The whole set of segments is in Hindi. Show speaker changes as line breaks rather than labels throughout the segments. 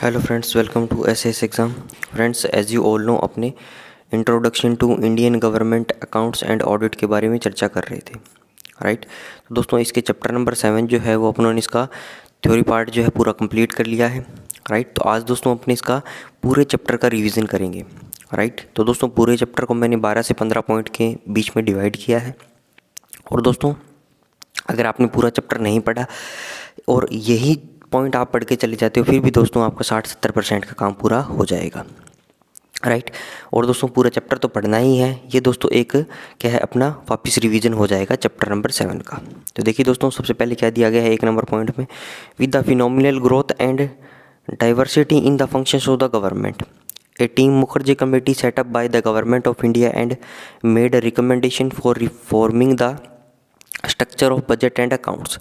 Hello friends, welcome to SS exam. Friends, as you all know, अपने introduction to Indian government accounts and audit के बारे में चर्चा कर रहे थे, राइट। तो दोस्तों, इसके चैप्टर नंबर 7 जो है वो अपनों ने इसका थ्योरी पार्ट जो है पूरा कंप्लीट कर लिया है, राइट। तो आज दोस्तों अपने इसका पूरे चैप्टर का रिवीजन करेंगे, राइट। तो दोस्तों पूरे चैप्टर को मैंने 12 से 15 पॉइंट के बीच में डिवाइड किया है। और दोस्तों, अगर आपने पूरा चैप्टर नहीं पढ़ा और यही पॉइंट आप पढ़ के चले जाते हो, फिर भी दोस्तों आपका 60-70% का काम पूरा हो जाएगा, राइट। और दोस्तों पूरा चैप्टर तो पढ़ना ही है, ये दोस्तों एक क्या है अपना वापस रिवीजन हो जाएगा चैप्टर नंबर 7 का। तो देखिए दोस्तों, सबसे पहले क्या दिया गया है 1 नंबर पॉइंट में, with the phenomenal growth and diversity in the functions of the government, A team Mukherjee committee setup bye the government of India and made recommendation for reforming the structure of budget and accounts.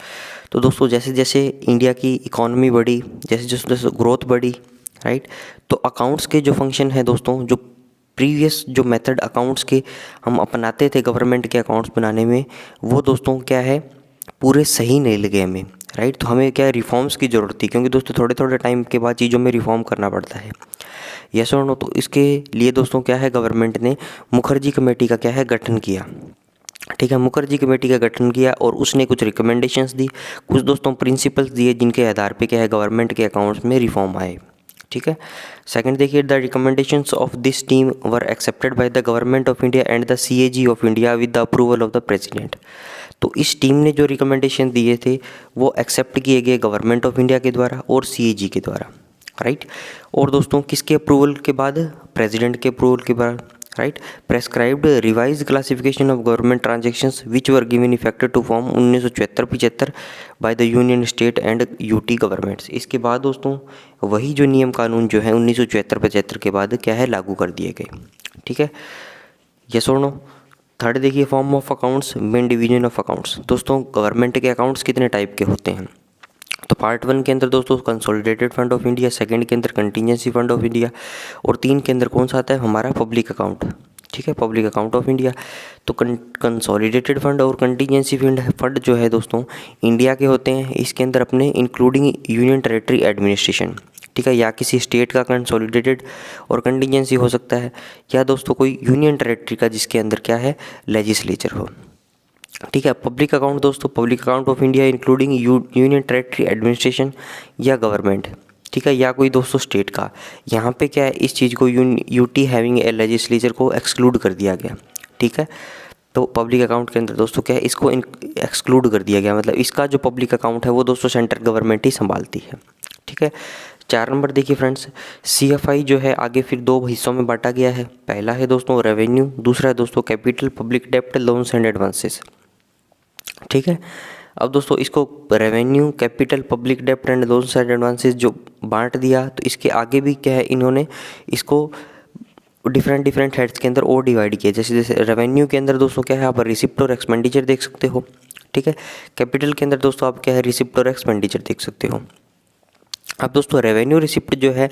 तो दोस्तों जैसे जैसे इंडिया की इकोनॉमी बढ़ी, जैसे जैसे ग्रोथ बढ़ी, राइट, तो अकाउंट्स के जो फंक्शन है दोस्तों, जो प्रीवियस जो मेथड अकाउंट्स के हम अपनाते थे गवर्नमेंट के अकाउंट्स बनाने में, वो दोस्तों क्या है पूरे सही नहीं लगे हमें, राइट। तो हमें क्या है रिफॉर्म्स की ज़रूरत थी, क्योंकि दोस्तों थोड़े थोड़े टाइम के बाद चीज़ों में रिफॉर्म करना पड़ता है, यस और नो। तो इसके लिए दोस्तों क्या है गवर्नमेंट ने मुखर्जी कमेटी का क्या है गठन किया, ठीक है। मुखर्जी कमेटी का गठन किया और उसने कुछ रिकमेंडेशंस दी, कुछ दोस्तों प्रिंसिपल्स दिए, जिनके आधार पे क्या है गवर्नमेंट के अकाउंट्स में रिफॉर्म आए, ठीक है। सेकंड देखिए, the recommendations of this team were accepted by the government of India and the CAG of India with the approval of the president. तो इस टीम ने जो रिकमेंडेशन दिए थे वो एक्सेप्ट किए गए गवर्नमेंट ऑफ इंडिया के द्वारा और सीएजी के द्वारा, राइट। और दोस्तों किसके अप्रूवल के बाद? प्रेसिडेंट के अप्रूवल के बाद, right. Prescribed revise classification of government transactions which were given effect to from 1974-75 by the union state and UT governments. इसके बाद दोस्तों वही जो नियम कानून जो है 1974-75 के बाद क्या है लागू कर दिए गए, ठीक है, यस और नो। थर्ड देखिए, form of accounts, main division of accounts. दोस्तों गवर्नमेंट के अकाउंट्स कितने टाइप के होते हैं? तो पार्ट 1 के अंदर दोस्तों consolidated fund of India, second के अंदर कंटीजेंसी फंड ऑफ इंडिया, और 3 के अंदर कौन सा आता है हमारा पब्लिक अकाउंट, ठीक है, पब्लिक अकाउंट ऑफ इंडिया। तो कंसोलिडेटेड फंड और कंटीजेंसी फंड जो है दोस्तों इंडिया के होते हैं, इसके अंदर अपने इंक्लूडिंग यूनियन टेरेटरी एडमिनिस्ट्रेशन, ठीक है, या किसी स्टेट का कंसोलिडेटेड और कंटीजेंसी हो सकता है, या दोस्तों कोई यूनियन टेरेटरी का जिसके अंदर क्या है लेजिस्लेचर हो, ठीक है। पब्लिक अकाउंट दोस्तों, public account of India including union territory administration या गवर्नमेंट, ठीक है, या कोई दोस्तों स्टेट का। यहाँ पे क्या है इस चीज़ को यूटी हैविंग ए लेजिस्लेचर को एक्सक्लूड कर दिया गया, ठीक है। तो पब्लिक अकाउंट के अंदर दोस्तों क्या है इसको एक्सक्लूड कर दिया गया, मतलब इसका जो पब्लिक अकाउंट है वो दोस्तों सेंट्रल गवर्नमेंट ही संभालती है, ठीक है। 4 नंबर देखिए फ्रेंड्स, सीएफआई जो है आगे फिर 2 हिस्सों में बांटा गया है। पहला है दोस्तों रेवेन्यू, दूसरा है दोस्तों कैपिटल, पब्लिक डेप्ट, लोन्स एंड एडवांसेस, ठीक है। अब दोस्तों इसको रेवेन्यू, कैपिटल, पब्लिक डेप्ट एंड लोन्स एंड एडवांसेस जो बांट दिया, तो इसके आगे भी क्या है इन्होंने इसको डिफरेंट हेड्स के अंदर और डिवाइड किया। जैसे जैसे रेवेन्यू के अंदर दोस्तों क्या है आप रिसिप्ट और एक्सपेंडिचर देख सकते हो, ठीक है। कैपिटल के अंदर दोस्तों आप क्या है रिसिप्ट और एक्सपेंडिचर देख सकते हो। अब दोस्तों रेवेन्यू रिसिप्ट जो है,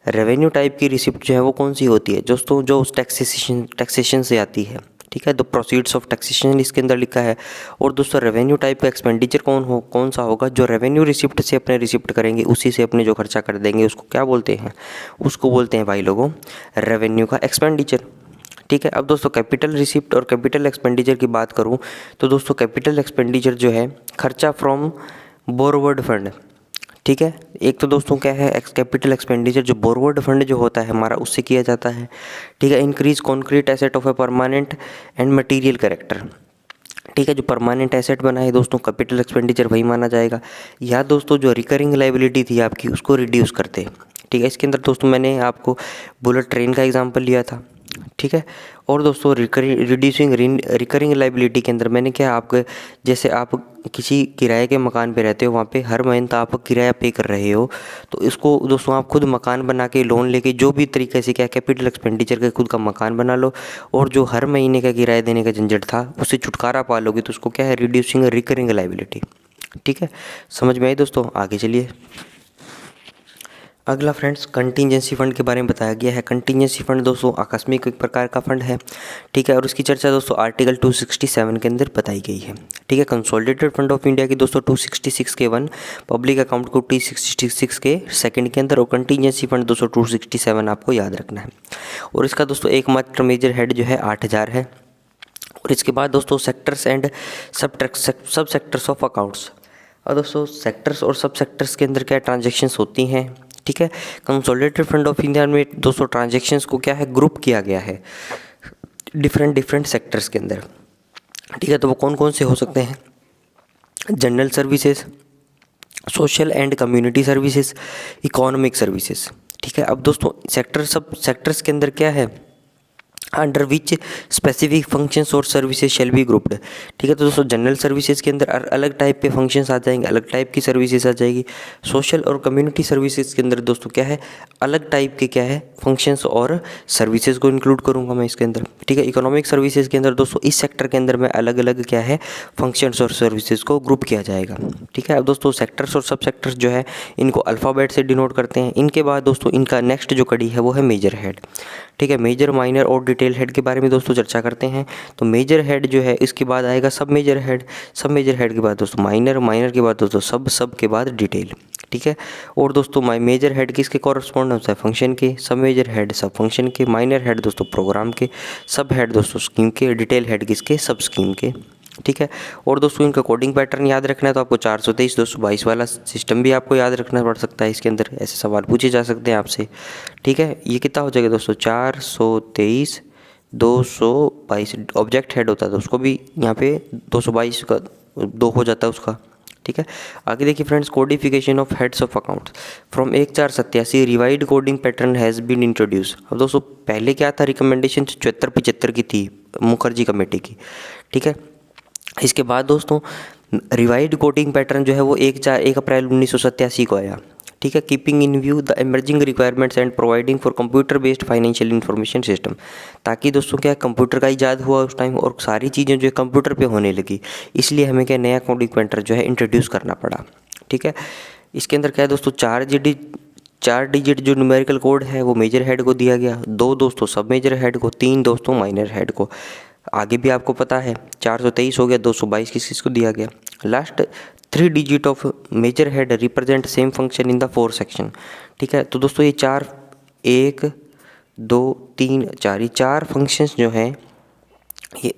रेवेन्यू टाइप की रिसिप्ट जो है वो कौन सी होती है दोस्तों? जो उस टैक्सेशन से आती है, ठीक है, द प्रोसीड्स ऑफ टैक्सेशन इसके अंदर लिखा है। और दोस्तों रेवेन्यू टाइप का एक्सपेंडिचर कौन सा होगा? जो रेवेन्यू रिसिप्ट से अपने रिसिप्ट करेंगे उसी से अपने जो खर्चा कर देंगे उसको क्या बोलते हैं? उसको बोलते हैं भाई लोगों रेवेन्यू का एक्सपेंडिचर, ठीक है। अब दोस्तों कैपिटल रिसिप्ट और कैपिटल एक्सपेंडिचर की बात करूँ तो दोस्तों कैपिटल एक्सपेंडिचर जो है खर्चा फ्रॉम बोरवर्ड फंड, ठीक है। एक तो दोस्तों क्या है कैपिटल एक्सपेंडिचर जो बोरवर्ड फंड जो होता है हमारा उससे किया जाता है, ठीक है। Increase concrete asset of a permanent and material character, ठीक है, जो परमानेंट एसेट बना है दोस्तों कैपिटल एक्सपेंडिचर वही माना जाएगा। या दोस्तों जो रिकरिंग लाइबिलिटी थी आपकी उसको रिड्यूस करते हैं, ठीक है। इसके अंदर दोस्तों मैंने आपको बुलेट ट्रेन का एग्जाम्पल लिया था, ठीक है। और दोस्तों रिड्यूसिंग रिकरिंग लाइबिलिटी के अंदर मैंने क्या आपके जैसे आप किसी किराए के मकान पे रहते हो, वहाँ पे हर महीना आप किराया पे कर रहे हो, तो इसको दोस्तों आप खुद मकान बना के लोन लेके जो भी तरीके से क्या कैपिटल एक्सपेंडिचर का खुद का मकान बना लो, और जो हर महीने का किराया देने का झंझट था उससे छुटकारा पा लोगे, तो उसको क्या है रिड्यूसिंग रिकरिंग लाइबिलिटी, ठीक है। समझ में आई दोस्तों? आगे चलिए। अगला फ्रेंड्स कंटीजेंसी फंड के बारे में बताया गया है। कंटीजेंसी फंड दोस्तों आकस्मिक एक प्रकार का फंड है, ठीक है, और उसकी चर्चा दोस्तों आर्टिकल 267 के अंदर बताई गई है, ठीक है। कंसोलिडेटेड फंड ऑफ इंडिया की दोस्तों 266 के 1, पब्लिक अकाउंट को 266 के 2 के अंदर, और कंटीजेंसी फंड दोस्तों 267 आपको याद रखना है। और इसका दोस्तों एकमात्र मेजर हेड जो है 8000 है। और इसके बाद दोस्तों सेक्टर्स एंड सब सेक्टर्स ऑफ अकाउंट्स, और दोस्तों सेक्टर्स और सब सेक्टर्स के अंदर क्या ट्रांजेक्शन्स होती हैं, ठीक है। कंसोलिडेटेड फंड ऑफ इंडिया में दोस्तों ट्रांजेक्शन्स को क्या है ग्रुप किया गया है डिफरेंट सेक्टर्स के अंदर, ठीक है। तो वो कौन कौन से हो सकते हैं? General services, social and community services, economic services, ठीक है। अब दोस्तों सब सेक्टर्स के अंदर क्या है, अंडर विच स्पेसिफिक फंक्शंस और सर्विसेज शेल बी ग्रुप्ड, ठीक है। तो दोस्तों जनरल सर्विसेज के अंदर अलग टाइप के फंक्शंस आ जाएंगे, अलग टाइप की सर्विसेज आ जाएगी। सोशल और कम्युनिटी सर्विसेज के अंदर दोस्तों क्या है, अलग टाइप के क्या है फंक्शंस और सर्विसेज को इंक्लूड करूंगा मैं इसके अंदर, ठीक है। इकोनॉमिक सर्विसेज के अंदर दोस्तों इस सेक्टर के अंदर में अलग अलग क्या है फंक्शंस और सर्विसेज को ग्रुप किया जाएगा, ठीक है। अब दोस्तों सेक्टर्स और सब सेक्टर्स जो है इनको अल्फ़ाबेट से डिनोट करते हैं। इनके बाद दोस्तों इनका नेक्स्ट जो कड़ी है वो है मेजर हेड, ठीक है। मेजर, माइनर और डिटेल हेड के बारे में दोस्तों चर्चा करते हैं। तो मेजर हेड जो है इसके बाद आएगा सब मेजर हेड, सब मेजर हेड के बाद दोस्तों माइनर, माइनर के बाद दोस्तों सब के बाद डिटेल, ठीक है। और दोस्तों मेजर हेड किसके कॉरस्पॉन्ड होता है? फंक्शन के। सब मेजर हेड सब फंक्शन के, माइनर हेड दोस्तों प्रोग्राम के, सब हेड दोस्तों स्कीम के, डिटेल हेड किसके? सब स्कीम के, ठीक है। और दोस्तों इनका कोडिंग पैटर्न याद रखना है तो आपको 423 222 वाला सिस्टम भी आपको याद रखना पड़ सकता है। इसके अंदर ऐसे सवाल पूछे जा सकते हैं आपसे, ठीक है। ये कितना हो जाएगा दोस्तों? 423 222 ऑब्जेक्ट हेड होता है तो उसको भी यहाँ पे 222 का 2 हो जाता है उसका, ठीक है। आगे देखिए friends, codification of heads of account from 1487 revised coding pattern has been introduce. अब दोस्तों पहले क्या था, रिकमेंडेशन 74-75 की थी मुखर्जी कमेटी की, ठीक है। इसके बाद दोस्तों रिवाइड कोडिंग पैटर्न जो है वो 1 अप्रैल 1987 को आया, ठीक है। Keeping in view the emerging requirements and providing for computer based financial information system, ताकि दोस्तों क्या कंप्यूटर का इजाद हुआ उस टाइम और सारी चीज़ें जो है कंप्यूटर पे होने लगी, इसलिए हमें क्या नया कोडिंग पैटर्न जो है इंट्रोड्यूस करना पड़ा, ठीक है। इसके अंदर क्या है दोस्तों 4 डिजिट जो न्यूमेरिकल कोड है वो मेजर हेड को दिया गया, 2 दोस्तों सब मेजर हेड को, 3 दोस्तों माइनर हेड को। आगे भी आपको पता है 423 हो गया, 222 किसको दिया गया। Last 3 digit of major head represent same function in the 4 section, ठीक है। तो दोस्तों ये 4 1 2 3 4 ये 4 फंक्शंस जो हैं, ये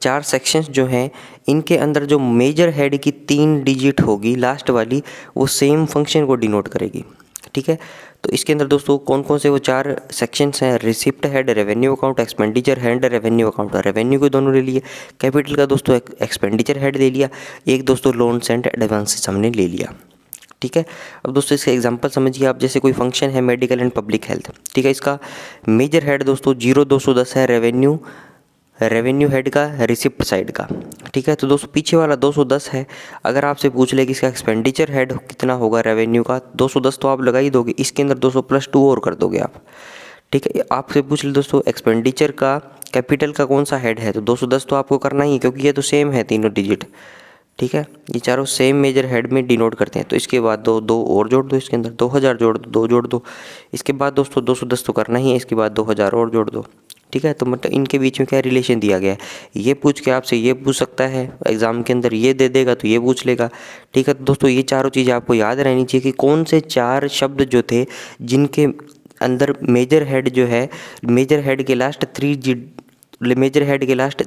4 सेक्शंस जो हैं, इनके अंदर जो मेजर हेड की 3 डिजिट होगी लास्ट वाली वो सेम फंक्शन को डिनोट करेगी, ठीक है। तो इसके अंदर दोस्तों कौन कौन से वो 4 सेक्शंस हैं? Receipt head, revenue account, expenditure head, revenue account. Revenue को दोनों ले लिए, कैपिटल का दोस्तों एक्सपेंडिचर हेड ले लिया, एक दोस्तों लोन्स एंड एडवांसेस हमने ले लिया, ठीक है। अब दोस्तों इसका एग्जांपल समझिए आप, जैसे कोई फंक्शन है मेडिकल एंड पब्लिक हेल्थ, ठीक है। इसका मेजर हेड दोस्तों 0210 है रेवेन्यू हेड का, रिसिप्ट साइड का, ठीक है। तो दोस्तों पीछे वाला 210 है। अगर आपसे पूछ ले कि इसका एक्सपेंडिचर हेड कितना होगा रेवेन्यू का, 210 तो आप लगा ही दोगे, इसके अंदर 200 + 2 और कर दोगे आप, ठीक है। आपसे पूछ ले दोस्तों एक्सपेंडिचर का कैपिटल का कौन सा हेड है, तो 210 तो आपको करना ही है क्योंकि ये तो सेम है तीनों डिजिट, ठीक है। ये चारों सेम मेजर हेड में डिनोट करते हैं। तो इसके बाद 2 और जोड़ दो, इसके अंदर 2000 जोड़ दो, 2 जोड़ दो। इसके बाद दोस्तों 210 तो करना ही है, इसके बाद 2000 और जोड़ दो, ठीक है। तो मतलब इनके बीच में क्या रिलेशन दिया गया है, ये पूछ के आपसे ये पूछ सकता है एग्जाम के अंदर, ये दे देगा तो ये पूछ लेगा, ठीक है। तो दोस्तों ये चारों चीज़ें आपको याद रहनी चाहिए कि कौन से 4 शब्द जो थे जिनके अंदर मेजर हेड जो है, मेजर हेड के लास्ट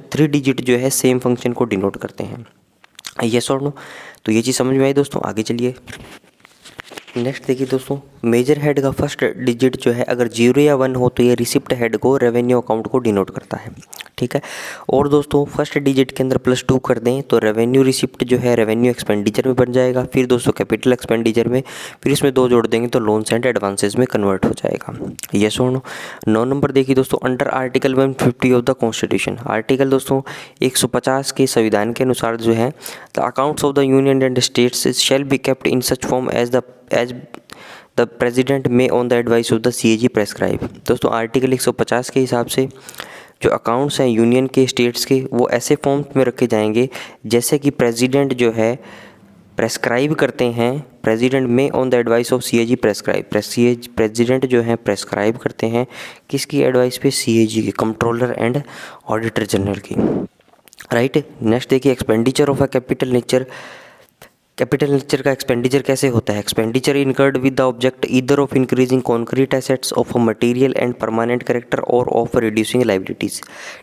3 डिजिट जो है सेम फंक्शन को डिनोट करते हैं। यस और नो? तो ये चीज़ समझ में आई दोस्तों। आगे चलिए नेक्स्ट देखिए दोस्तों, मेजर हेड का फर्स्ट डिजिट जो है अगर 0 या 1 हो तो ये रिसिप्ट हेड को, रेवेन्यू अकाउंट को डिनोट करता है, ठीक है। और दोस्तों फर्स्ट डिजिट के अंदर +2 कर दें तो रेवेन्यू रिसिप्ट जो है रेवेन्यू एक्सपेंडिचर में बन जाएगा, फिर दोस्तों कैपिटल एक्सपेंडिचर में, फिर इसमें 2 जोड़ देंगे तो लोन्स एंड एडवांसेस में कन्वर्ट हो जाएगा। यस और नो? 9 नंबर देखिए दोस्तों, under article 150 of the constitution, article दोस्तों 150 के संविधान के अनुसार जो है the accounts of the union and states shall be kept in such form as the president may on the advice of the CAG prescribe. दोस्तों आर्टिकल 150 के हिसाब से जो अकाउंट्स हैं यूनियन के, स्टेट्स के, वो ऐसे फॉर्म में रखे जाएंगे जैसे कि प्रेसिडेंट जो है प्रेस्क्राइब करते हैं, president may on the advice of CAG prescribe, president जो है प्रेस्क्राइब करते हैं किसकी एडवाइस पे, सीएजी की, कंट्रोलर एंड ऑडिटर जनरल की, राइट। नेक्स्ट देखिए expenditure of a capital nature. Capital nature का एक्सपेंडिचर कैसे होता है, expenditure incurred with the object either of increasing concrete assets of a material and permanent character और ऑफ रिड्यूसिंग लाइबिलिटीज़।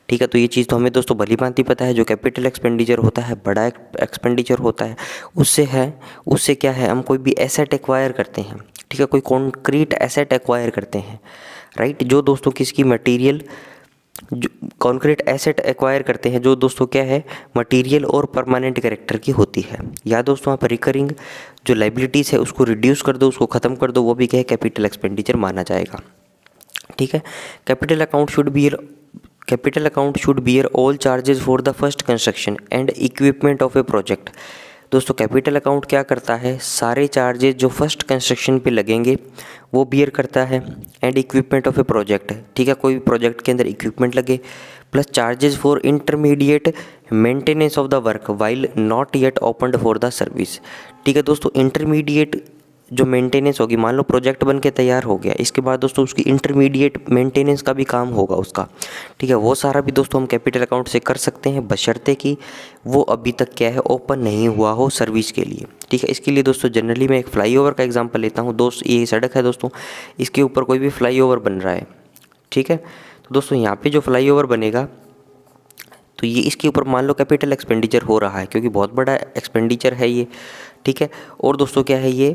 ठीक है, तो ये चीज़ तो हमें दोस्तों भली भांति पता है, जो कैपिटल एक्सपेंडिचर होता है, बड़ा एक्सपेंडिचर होता है, उससे क्या है, हम कोई भी एसेट एक्वायर करते हैं, ठीक है, कोई कॉन्क्रीट एसेट एक्वायर करते हैं, राइट, जो दोस्तों किसकी, मटीरियल, जो कॉन्क्रीट एसेट एक्वायर करते हैं, जो दोस्तों क्या है, मटेरियल और परमानेंट कैरेक्टर की होती है। या दोस्तों आप रिकरिंग जो लाइबिलिटीज़ है उसको रिड्यूस कर दो, उसको ख़त्म कर दो, वो भी क्या है, कैपिटल एक्सपेंडिचर माना जाएगा। ठीक है, capital account should bear all charges for the first construction and equipment of a project. दोस्तों कैपिटल अकाउंट क्या करता है, सारे चार्जेस जो फर्स्ट कंस्ट्रक्शन पे लगेंगे वो बियर करता है, and equipment of a project, ठीक है, कोई भी प्रोजेक्ट के अंदर इक्विपमेंट लगे, plus charges for intermediate maintenance of the work while not yet opened for the service. ठीक है दोस्तों, इंटरमीडिएट जो मेंटेनेंस होगी, मान लो प्रोजेक्ट बन के तैयार हो गया, इसके बाद दोस्तों उसकी इंटरमीडिएट मेंटेनेंस का भी काम होगा उसका, ठीक है, वो सारा भी दोस्तों हम कैपिटल अकाउंट से कर सकते हैं, बशर्ते कि वो अभी तक क्या है, ओपन नहीं हुआ हो सर्विस के लिए। ठीक है, इसके लिए दोस्तों जनरली मैं एक फ्लाईओवर का एग्जांपल लेता हूँ। दोस्त ये सड़क है दोस्तों, इसके ऊपर कोई भी फ्लाईओवर बन रहा है, ठीक है, तो दोस्तों यहाँ पर जो फ्लाईओवर बनेगा तो ये इसके ऊपर मान लो कैपिटल एक्सपेंडिचर हो रहा है, क्योंकि बहुत बड़ा एक्सपेंडिचर है ये, ठीक है। और दोस्तों क्या है, ये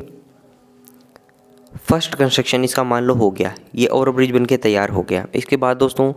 फर्स्ट कंस्ट्रक्शन इसका मान लो हो गया, ये ओवरब्रिज बन के तैयार हो गया, इसके बाद दोस्तों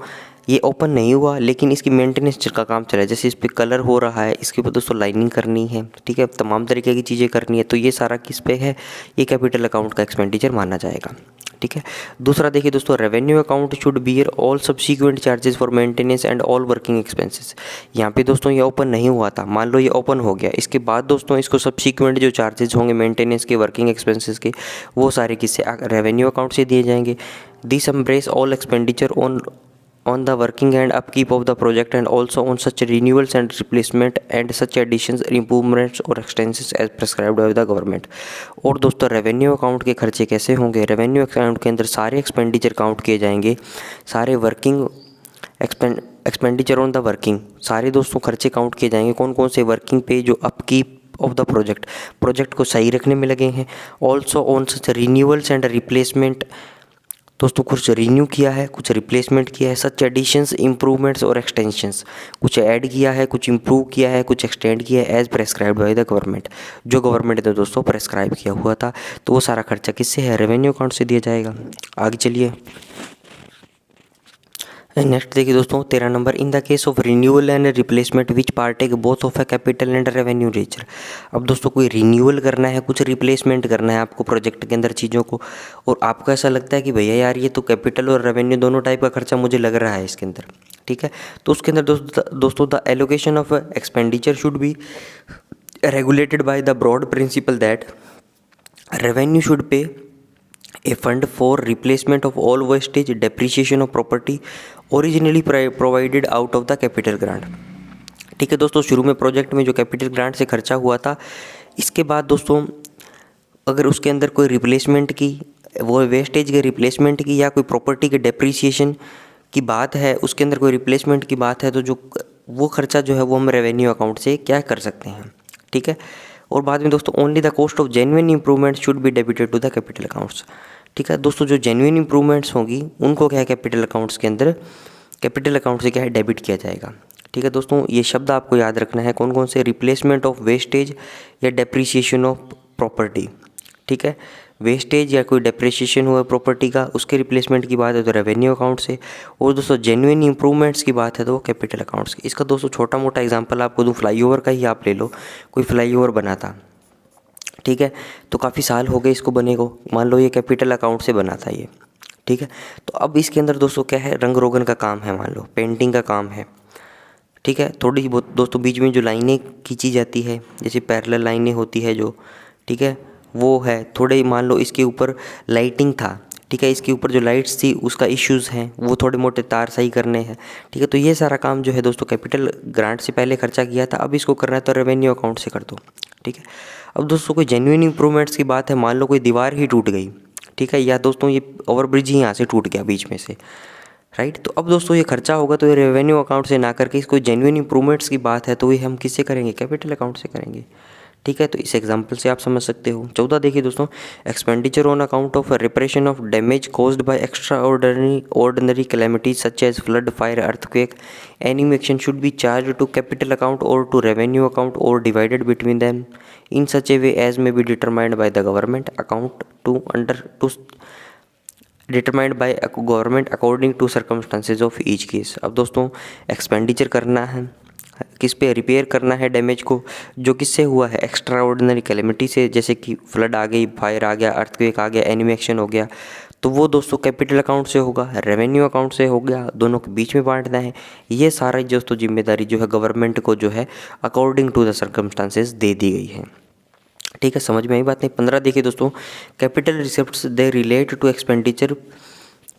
ये ओपन नहीं हुआ, लेकिन इसकी मेंटेनेंस का काम चला है, जैसे इस पर कलर हो रहा है, इसके ऊपर दोस्तों लाइनिंग करनी है, ठीक है, तमाम तरीके की चीज़ें करनी है, तो ये सारा किस पे है, ये कैपिटल अकाउंट का एक्सपेंडिचर माना जाएगा। ठीक है, दूसरा देखिए दोस्तों, revenue account should bear all subsequent charges for maintenance and all working expenses. यहाँ पे दोस्तों ये ओपन नहीं हुआ था, मान लो ये ओपन हो गया, इसके बाद दोस्तों इसको सब्सिक्वेंट जो चार्जेस होंगे मेंटेनेंस के, वर्किंग एक्सपेंसेस के, वो सारे किससे, रेवेन्यू अकाउंट से दिए जाएंगे। This embrace all expenditure on the working and upkeep of the project and also on such renewals and replacement and such additions, improvements or extensions as prescribed by the government। और दोस्तों रेवेन्यू अकाउंट के खर्चे कैसे होंगे, रेवेन्यू अकाउंट के अंदर सारे एक्सपेंडिचर काउंट किए जाएंगे, सारे working expenditure on the working, सारे दोस्तों खर्चे काउंट किए जाएंगे, कौन कौन से वर्किंग पे जो अपकीप ऑफ द प्रोजेक्ट को सही रखने में लगे हैं, also on such renewals and replacement, दोस्तों कुछ रिन्यू किया है, कुछ रिप्लेसमेंट किया है, सच एडिशंस, इम्प्रूवमेंट्स और एक्सटेंशंस, कुछ ऐड किया है, कुछ इम्प्रूव किया है, कुछ एक्सटेंड किया है, as prescribed by the government, जो गवर्नमेंट ने दोस्तों प्रेस्क्राइब किया हुआ था, तो वो सारा खर्चा किससे है, रेवेन्यू अकाउंट से दिया जाएगा। आगे चलिए, नेक्स्ट देखिए दोस्तों 13 number, in the case of renewal and replacement which partake both of a capital and revenue nature. अब दोस्तों कोई रिन्यूअल करना है, कुछ रिप्लेसमेंट करना है आपको प्रोजेक्ट के अंदर चीज़ों को, और आपको ऐसा लगता है कि भैया यार ये तो कैपिटल और रेवेन्यू दोनों टाइप का खर्चा मुझे लग रहा है इसके अंदर, ठीक है, तो उसके अंदर दोस्तों the allocation of expenditure should be regulated by the broad principle that revenue should pay a fund for replacement of all wastage, depreciation of property originally provided out of the capital grant। ठीक है दोस्तों, शुरू में प्रोजेक्ट में जो कैपिटल ग्रांट से खर्चा हुआ था, इसके बाद दोस्तों अगर उसके अंदर कोई रिप्लेसमेंट की, वो वेस्टेज के रिप्लेसमेंट की, या कोई प्रॉपर्टी के डेप्रीसिएशन की बात है, उसके अंदर कोई रिप्लेसमेंट की बात है, तो जो वो खर्चा जो है वो हम रेवेन्यू अकाउंट से क्या कर सकते हैं। ठीक है, और बाद में दोस्तों only the cost of genuine improvement should be debited to the capital accounts. ठीक है दोस्तों, जो जेन्युइन इंप्रूवमेंट्स होंगी उनको क्या है, कैपिटल अकाउंट्स के अंदर, कैपिटल अकाउंट से क्या है, डेबिट किया जाएगा। ठीक है दोस्तों, ये शब्द आपको याद रखना है, कौन कौन से, रिप्लेसमेंट ऑफ वेस्टेज या डेप्रीसिएशन ऑफ प्रॉपर्टी। ठीक है, वेस्टेज या कोई डेप्रीसिएशन हुआ प्रॉपर्टी का, उसके रिप्लेसमेंट की बात है तो रेवेन्यू अकाउंट से, और दोस्तों जेन्युइन इंप्रूवमेंट्स की बात है तो वो कैपिटल अकाउंट्स की। इसका दोस्तों छोटा मोटा एग्जांपल आपको दूँ, फ्लाईओवर का ही आप ले लो, कोई फ्लाईओवर बना था, ठीक है, तो काफ़ी साल हो गए इसको बने को, मान लो ये कैपिटल अकाउंट से बना था ये, ठीक है, तो अब इसके अंदर दोस्तों क्या है, रंग रोगन का काम है, मान लो पेंटिंग का काम है, ठीक है, थोड़ी बहुत दोस्तों बीच में जो लाइनें खींची जाती है, जैसे पैरेलल लाइनें होती है जो, ठीक है, वो है, थोड़े मान लो इसके ऊपर लाइटिंग था, ठीक है। इसके ऊपर जो लाइट्स थी उसका इश्यूज़ हैं, वो थोड़े मोटे तार सही करने हैं, ठीक है। तो ये सारा काम जो है दोस्तों कैपिटल ग्रांट से पहले खर्चा किया था, अब इसको करना है तो रेवेन्यू अकाउंट से कर दो, ठीक है। अब दोस्तों कोई जेन्युइन इंप्रूवमेंट्स की बात है, मान लो कोई दीवार ही टूट गई, ठीक है, या दोस्तों ये ओवरब्रिज ही यहाँ से टूट गया बीच में से, राइट। तो अब दोस्तों ये खर्चा होगा तो ये रेवेन्यू अकाउंट से ना करके कोई जेन्युइन इंप्रूवमेंट्स की बात है तो ये हम किससे करेंगे, कैपिटल अकाउंट से करेंगे, ठीक है। तो इस एग्जांपल से आप समझ सकते हो। 14 देखिए दोस्तों, expenditure on account of reparation of damage caused by extra ordinary calamities such as flood, fire, earthquake, any action should be charge to capital account or to revenue account or divided between them in such a way as may be determined by the government account to determined by government according to circumstances of each case. अब दोस्तों एक्सपेंडिचर करना है, किस पे, रिपेयर करना है डैमेज को जो किससे हुआ है, एक्स्ट्रा ऑर्डिनरी कैलेमिटी से, जैसे कि फ्लड आ गई, फायर आ गया, अर्थक्वेक आ गया, एनिमी एक्शन हो गया, तो वो दोस्तों कैपिटल अकाउंट से होगा, रेवेन्यू अकाउंट से हो गया, दोनों के बीच में बांटना है। ये सारा दोस्तों जिम्मेदारी जो है गवर्नमेंट को जो है अकॉर्डिंग टू द सर्कमस्टांसेस दे दी गई है, ठीक है। समझ में आई बात नहीं। 15 देखिए दोस्तों, capital receipts they relate to expenditure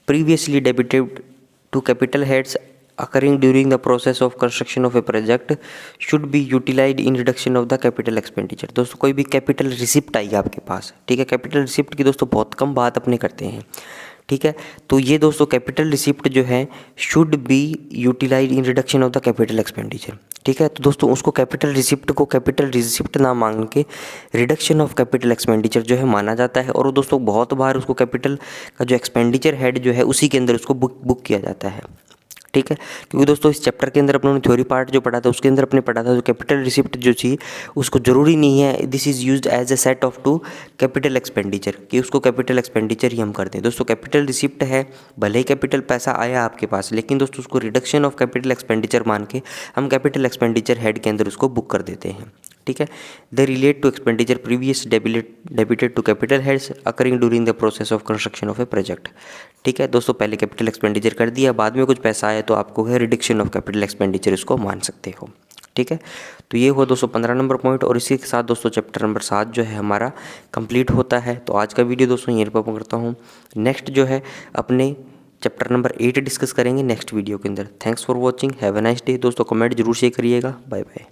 previously debited to capital heads occurring during the process of construction of a project should be utilized in reduction of the capital expenditure। दोस्तों कोई भी कैपिटल रिसिप्ट आई आपके पास, ठीक है, कैपिटल रिसिप्ट की दोस्तों बहुत कम बात अपने करते हैं, ठीक है। तो ये दोस्तों कैपिटल रिसिप्ट जो है should be utilise in reduction of the capital expenditure, ठीक है। तो दोस्तों उसको कैपिटल रिसिप्ट को कैपिटल रिसिप्ट ना मांग के रिडक्शन ऑफ कैपिटल एक्सपेंडिचर जो है माना जाता है, और दोस्तों बहुत बार उसको कैपिटल का जो एक्सपेंडिचर हेड जो है उसी के अंदर उसको बुक किया जाता है, ठीक है। क्योंकि दोस्तों इस चैप्टर के अंदर अपने थ्योरी पार्ट जो पढ़ा था उसके अंदर अपने पढ़ा था जो कैपिटल रिसिप्ट जो थी उसको ज़रूरी नहीं है this is used as a set off to capital expenditure, कि उसको कैपिटल एक्सपेंडिचर ही हम करते हैं। दोस्तों कैपिटल रिसिप्ट है, भले ही कैपिटल पैसा आया आपके पास, लेकिन दोस्तों उसको रिडक्शन ऑफ कैपिटल एक्सपेंडिचर मान के हम कैपिटल एक्सपेंडिचर हेड के अंदर उसको बुक कर देते हैं, ठीक है। They relate to expenditure previous debited to capital heads occurring during the process of construction of a project, ठीक है। दोस्तों पहले कैपिटल एक्सपेंडिचर कर दिया, बाद में कुछ पैसा आया तो आपको है रिडक्शन ऑफ कैपिटल एक्सपेंडिचर इसको मान सकते हो, ठीक है। तो ये हुआ दोस्तों 15 नंबर पॉइंट, और इसी के साथ दोस्तों चैप्टर नंबर 7 जो है हमारा कंप्लीट होता है। तो आज का वीडियो दोस्तों यहीं पर करता हूँ। नेक्स्ट जो है अपने चैप्टर नंबर 8 डिस्कस करेंगे नेक्स्ट वीडियो के अंदर। Thanks for watching, have a nice day. दोस्तों कमेंट जरूर शेयर करिएगा। Bye bye.